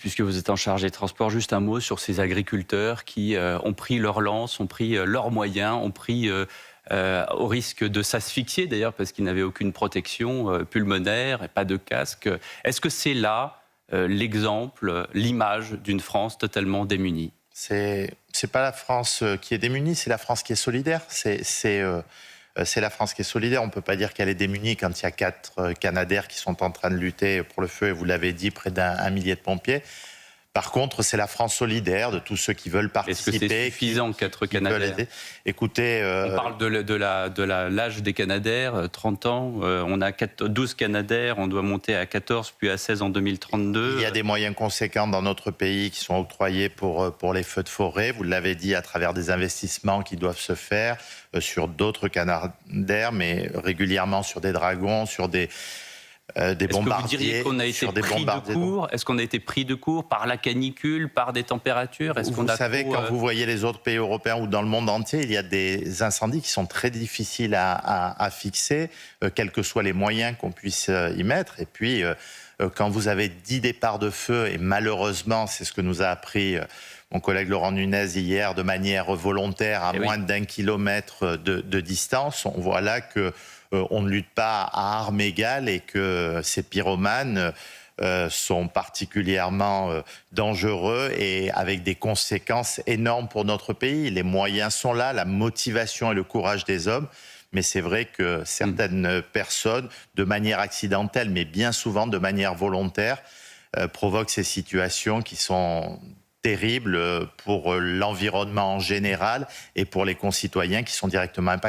puisque vous êtes en charge des transports, juste un mot sur ces agriculteurs qui ont pris leur lance, ont pris leurs moyens, ont pris au risque de s'asphyxier d'ailleurs parce qu'ils n'avaient aucune protection pulmonaire et pas de casque. Est-ce que c'est là l'exemple, l'image d'une France totalement démunie? C'est pas la France qui est démunie, c'est la France qui est solidaire. C'est la France qui est solidaire. On ne peut pas dire qu'elle est démunie quand il y a 4 Canadair qui sont en train de lutter pour le feu, et vous l'avez dit, près d'un millier de pompiers. Par contre, c'est la France solidaire de tous ceux qui veulent participer. Est-ce que c'est suffisant, 4 Canadair? Écoutez... On parle de l'âge des Canadair, 30 ans. On a 12 Canadair, on doit monter à 14, puis à 16 en 2032. Il y a des moyens conséquents dans notre pays qui sont octroyés pour les feux de forêt. Vous l'avez dit, à travers des investissements qui doivent se faire sur d'autres Canadair, mais régulièrement sur des Dragons, sur des bombardiers. Est-ce que vous diriez qu'on a été pris de court? Est-ce qu'on a été pris de court par la canicule, par des températures? Vous savez, quand vous voyez les autres pays européens ou dans le monde entier, il y a des incendies qui sont très difficiles à fixer, quels que soient les moyens qu'on puisse y mettre. Et puis, quand vous avez 10 départs de feu, et malheureusement, c'est ce que nous a appris mon collègue Laurent Nunez hier, de manière volontaire, à moins d'1 kilomètre de distance, on voit là que on ne lutte pas à armes égales et que ces pyromanes sont particulièrement dangereux et avec des conséquences énormes pour notre pays. Les moyens sont là, la motivation et le courage des hommes, mais c'est vrai que certaines personnes, de manière accidentelle, mais bien souvent de manière volontaire, provoquent ces situations qui sont terribles pour l'environnement en général et pour les concitoyens qui sont directement impactés.